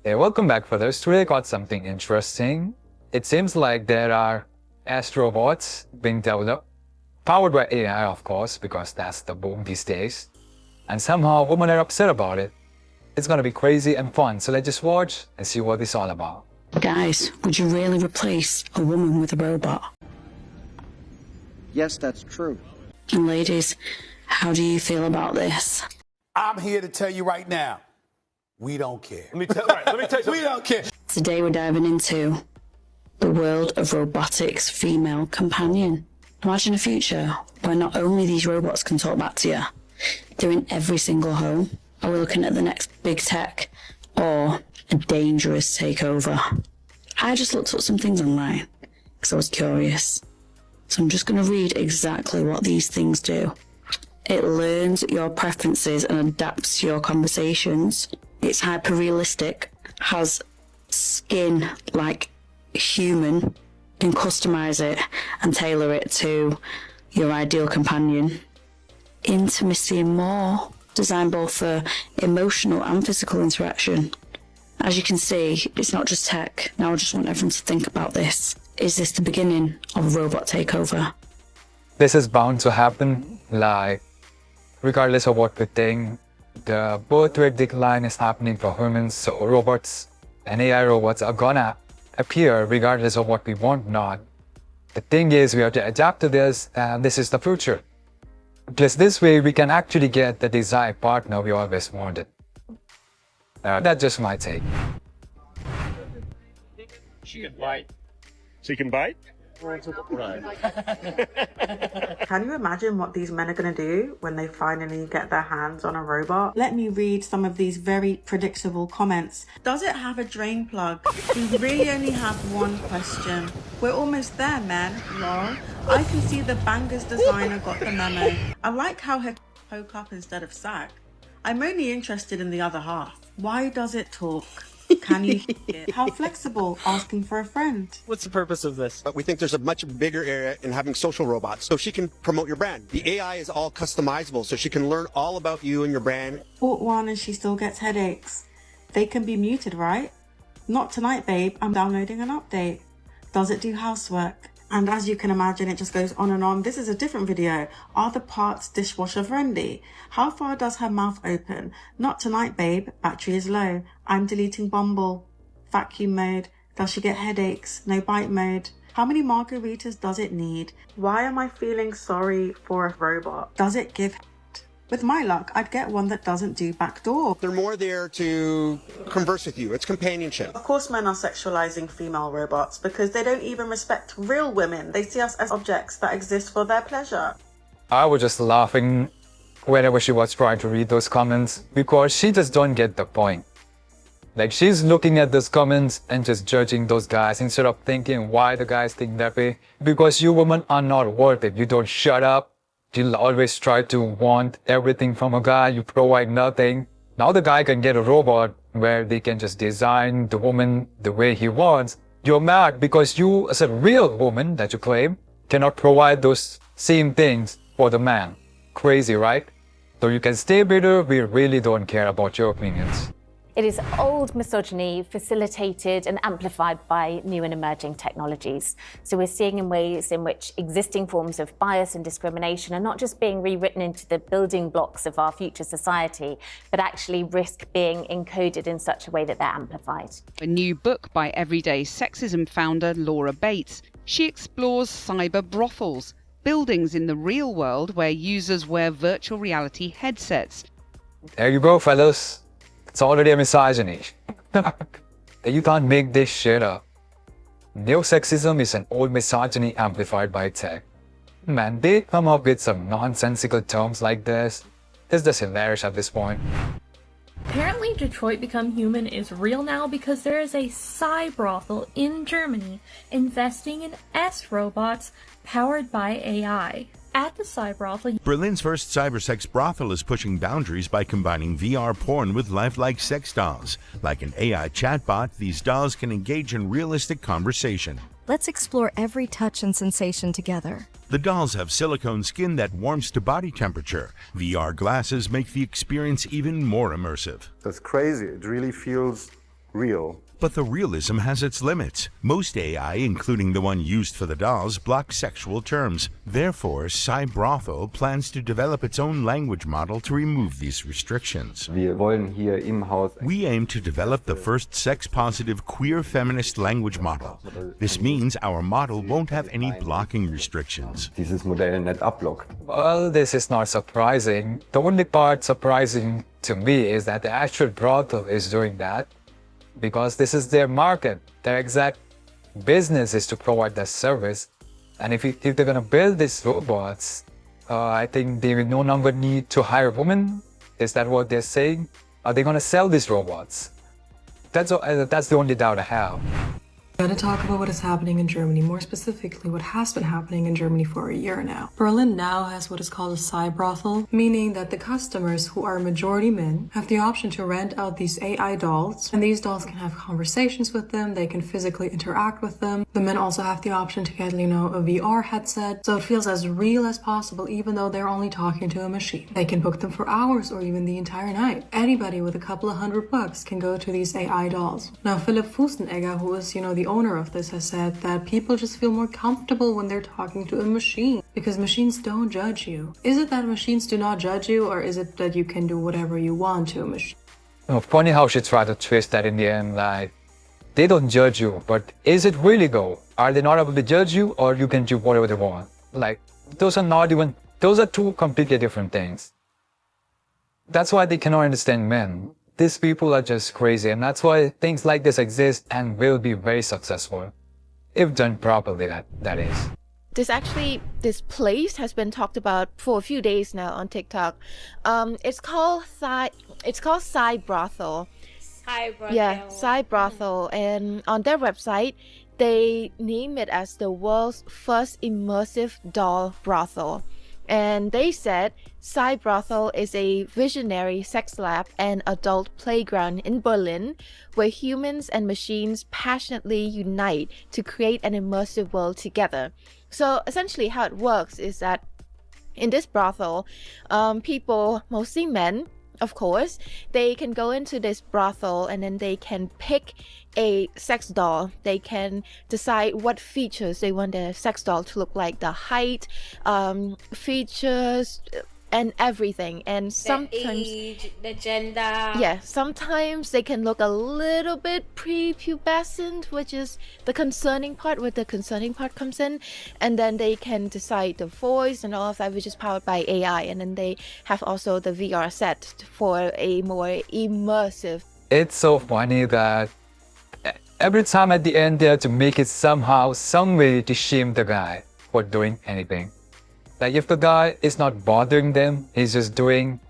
Hey, welcome back, fellas. Today I got something interesting. It seems like there are astrobots being developed, powered by AI, of course, because that's the boom these days. And somehow women are upset about it. It's gonna be crazy and fun, so let's just watch and see what it's all about. Guys, would you really replace a woman with a robot? Yes, that's true. And ladies, how do you feel about this? I'm here to tell you right now, we don't care. Let me tell you something. We don't care. Today we're diving into the world of robotics female companion. Imagine a future where not only these robots can talk back to you, they're in every single home. Are we looking at the next big tech or a dangerous takeover? I just looked up some things online because I was curious. So I'm just going to read exactly what these things do. It learns your preferences and adapts to your conversations. It's hyper-realistic, has skin like human, can customize it and tailor it to your ideal companion. Intimacy and more, designed both for emotional and physical interaction. As you can see, it's not just tech. Now I just want everyone to think about this. Is this the beginning of a robot takeover? This is bound to happen, like, regardless of what we think, the birth rate decline is happening for humans, so robots and AI robots are gonna appear regardless of what we want or not. The thing is, we have to adapt to this, and this is the future. Because this way, we can actually get the desired partner we always wanted. That's just my take. She can bite. She can bite? Can you imagine what these men are going to do when they finally get their hands on a robot? Let me read some of these very predictable comments. Does it have a drain plug? We really only have one question. We're almost there, man. Lol. I can see the bangers designer got the memo. I like how her poke up instead of sag. I'm only interested in the other half. Why does it talk? Can you hear it? How flexible, asking for a friend. What's the purpose of this? But we think there's a much bigger area in having social robots, so she can promote your brand. The AI is all customizable, so she can learn all about you and your brand. Bought one and she still gets headaches. They can be muted, right? Not tonight, babe. I'm downloading an update. Does it do housework? And as you can imagine, it just goes on and on. This is a different video. Are the parts dishwasher friendly? How far does her mouth open? Not tonight, babe. Battery is low. I'm deleting Bumble. Vacuum mode. Does she get headaches? No bite mode. How many margaritas does it need? Why am I feeling sorry for a robot? Does it give head? With my luck, I'd get one that doesn't do backdoor. They're more there to converse with you. It's companionship. Of course, men are sexualizing female robots because they don't even respect real women. They see us as objects that exist for their pleasure. I was just laughing whenever she was trying to read those comments because she just don't get the point. Like, she's looking at those comments and just judging those guys instead of thinking why the guys think that way. Because you women are not worth it. You don't shut up. You'll always try to want everything from a guy. You provide nothing. Now the guy can get a robot where they can just design the woman the way he wants. You're mad because you, as a real woman that you claim, cannot provide those same things for the man. Crazy, right? So you can stay bitter. We really don't care about your opinions. It is old misogyny facilitated and amplified by new and emerging technologies. So we're seeing in ways in which existing forms of bias and discrimination are not just being rewritten into the building blocks of our future society, but actually risk being encoded in such a way that they're amplified. A new book by everyday sexism founder Laura Bates. She explores cyber brothels, buildings in the real world where users wear virtual reality headsets. There you go, fellas. It's already a misogyny. You can't make this shit up. Neo-sexism is an old misogyny amplified by tech. Man, they come up with some nonsensical terms like this. It's just hilarious at this point. Apparently, Detroit Become Human is real now because there is a cyber-brothel in Germany investing in S-robots powered by AI. At the cyber-brothel, Berlin's first cybersex brothel is pushing boundaries by combining VR porn with lifelike sex dolls. Like an AI chatbot, these dolls can engage in realistic conversation. Let's explore every touch and sensation together. The dolls have silicone skin that warms to body temperature. VR glasses make the experience even more immersive. That's crazy. It really feels real. But the realism has its limits. Most AI, including the one used for the dolls, block sexual terms. Therefore, Cybrothel plans to develop its own language model to remove these restrictions. Wir wollen hier im Haus We aim to develop the first sex-positive queer feminist language model. This means our model won't have any blocking restrictions. dieses Modell nicht abblockt. Well, this is not surprising. The only part surprising to me is that the actual brothel is doing that, because this is their market. Their exact business is to provide that service. And if they're going to build these robots, I think they will no longer need to hire women. Is that what they're saying? Are they going to sell these robots? That's the only doubt I have. I'm going to talk about what is happening in Germany, more specifically what has been happening in Germany for a year now. Berlin now has what is called a Cybrothel, meaning that the customers, who are majority men, have the option to rent out these AI dolls, and these dolls can have conversations with them, they can physically interact with them. The men also have the option to get, a VR headset, so it feels as real as possible even though they're only talking to a machine. They can book them for hours or even the entire night. Anybody with a couple of $100 can go to these AI dolls. Now, Philipp Fusenegger, who is, the owner of this, has said that people just feel more comfortable when they're talking to a machine because machines don't judge you. Is it that machines do not judge you, or is it that you can do whatever you want to a machine? Funny how she tried to twist that in the end, like, they don't judge you, but is it really though? Are they not able to judge you, or you can do whatever they want? Like, those are two completely different things. That's why they cannot understand men. These people are just crazy, and that's why things like this exist and will be very successful. If done properly, that is. This place has been talked about for a few days now on TikTok. It's called Cybrothel. Yeah, Cybrothel. And on their website, they name it as the world's first immersive doll brothel. And they said Cybrothel is a visionary sex lab and adult playground in Berlin where humans and machines passionately unite to create an immersive world together. So essentially how it works is that in this brothel, people, mostly men, of course, they can go into this brothel and then they can pick a sex doll. They can decide what features they want their sex doll to look like, the height, features, and everything. And sometimes the age, the gender. Yeah, sometimes they can look a little bit prepubescent, which is the concerning part, where the concerning part comes in. And then they can decide the voice and all of that, which is powered by AI. And then they have also the VR set for a more immersive. It's so funny that every time at the end they have to make it somehow, some way to shame the guy for doing anything. Like, if the guy is not bothering them, he's just doing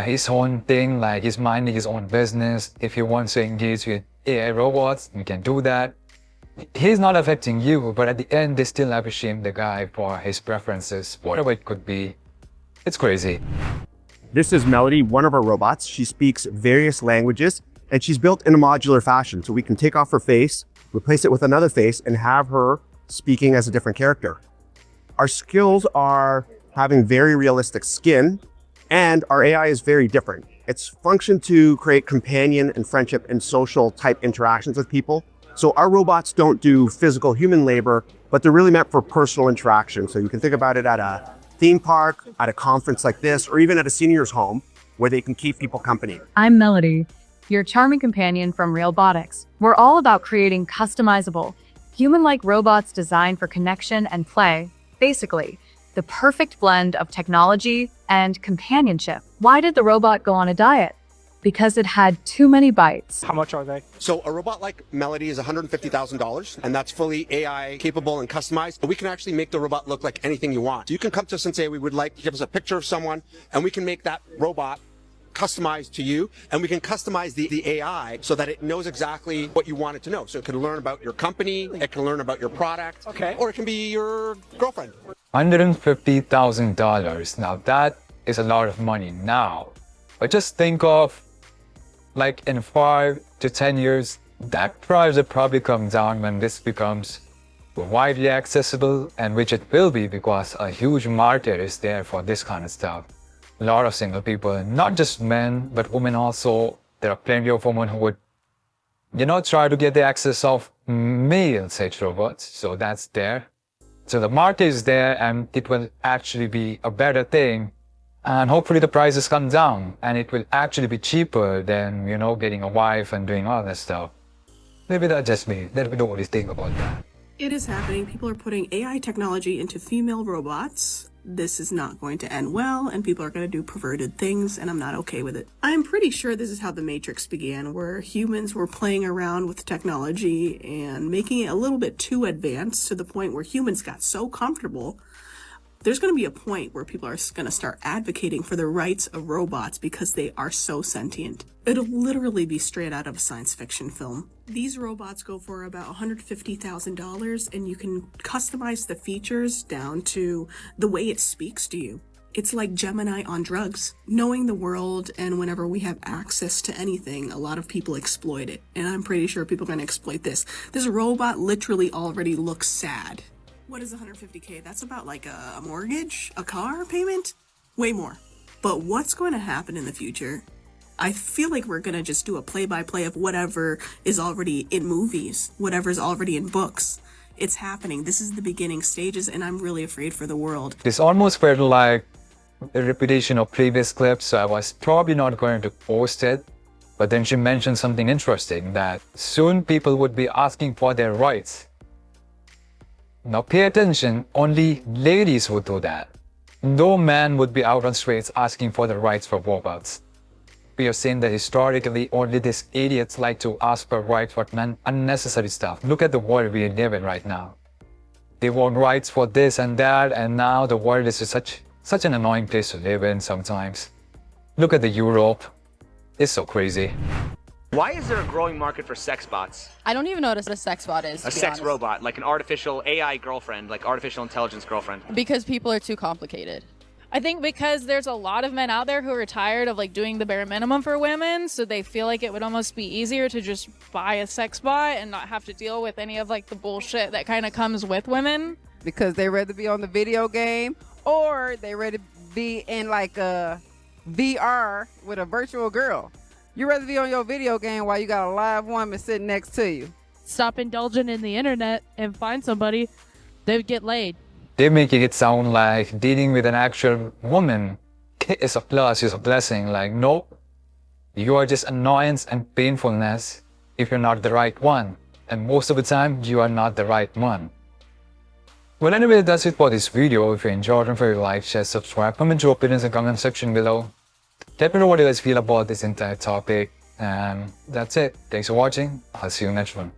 his own thing, like he's minding his own business. If he wants to engage with AI robots, you can do that. He's not affecting you, but at the end, they still have to shame the guy for his preferences, whatever it could be. It's crazy. This is Melody, one of our robots. She speaks various languages, and she's built in a modular fashion. So we can take off her face, replace it with another face, and have her speaking as a different character. Our skills are having very realistic skin, and our AI is very different. It's functioned to create companion and friendship and social type interactions with people. So our robots don't do physical human labor, but they're really meant for personal interaction. So you can think about it at a theme park, at a conference like this, or even at a senior's home where they can keep people company. I'm Melody, your charming companion from Realbotics. We're all about creating customizable, human-like robots designed for connection and play. Basically, the perfect blend of technology and companionship. Why did the robot go on a diet? Because it had too many bites. How much are they? So a robot like Melody is $150,000, and that's fully AI capable and customized. But we can actually make the robot look like anything you want. So you can come to us and say, we would like to give us a picture of someone, and we can make that robot customized to you, and we can customize the AI so that it knows exactly what you want it to know. So it can learn about your company, it can learn about your product, or it can be your girlfriend. $150,000. Now that is a lot of money now. But just think of, like, in 5 to 10 years, that price will probably come down when this becomes widely accessible, and which it will be because a huge market is there for this kind of stuff. A lot of single people, not just men, but women also. There are plenty of women who would try to get the access of male sex robots. So that's there. So the market is there, and it will actually be a better thing. And hopefully the prices come down, and it will actually be cheaper than, getting a wife and doing all that stuff. Maybe that's just me. Let me know what you think about that. It is happening. People are putting AI technology into female robots. This is not going to end well, and people are going to do perverted things, and I'm not okay with it. I'm pretty sure this is how the Matrix began, where humans were playing around with technology and making it a little bit too advanced to the point where humans got so comfortable. There's going to be a point where people are going to start advocating for the rights of robots because they are so sentient. It'll literally be straight out of a science fiction film. These robots go for about $150,000, and you can customize the features down to the way it speaks to you. It's like Gemini on drugs. Knowing the world, and whenever we have access to anything, a lot of people exploit it. And I'm pretty sure people are going to exploit this. This robot literally already looks sad. What is $150K? That's about like a mortgage, a car payment? Way more. But what's going to happen in the future? I feel like we're going to just do a play-by-play of whatever is already in movies, whatever's already in books. It's happening. This is the beginning stages, and I'm really afraid for the world. This almost felt like a repetition of previous clips, so I was probably not going to post it. But then she mentioned something interesting, that soon people would be asking for their rights. Now pay attention, only ladies would do that. No man would be out on streets asking for the rights for robots. We have seen that historically only these idiots like to ask for rights for unnecessary stuff. Look at the world we live in right now. They want rights for this and that, and now the world is such an annoying place to live in sometimes. Look at the Europe. It's so crazy. Why is there a growing market for sex bots? I don't even know what a sex bot is. A sex robot, like an artificial AI girlfriend, like artificial intelligence girlfriend. Because people are too complicated. I think because there's a lot of men out there who are tired of doing the bare minimum for women, so they feel like it would almost be easier to just buy a sex bot and not have to deal with any of the bullshit that kind of comes with women. Because they rather be on the video game, or they rather be in a VR with a virtual girl. You'd rather be on your video game while you got a live woman sitting next to you. Stop indulging in the internet and find somebody, they would get laid. They're making it sound like dating with an actual woman is a plus, is a blessing. Like, nope. You are just annoyance and painfulness if you're not the right one. And most of the time, you are not the right one. Well, anyway, that's it for this video. If you enjoyed it, please like, share, subscribe, comment your opinions in the comment section below. Let me know what you guys feel about this entire topic. And that's it. Thanks for watching. I'll see you next one.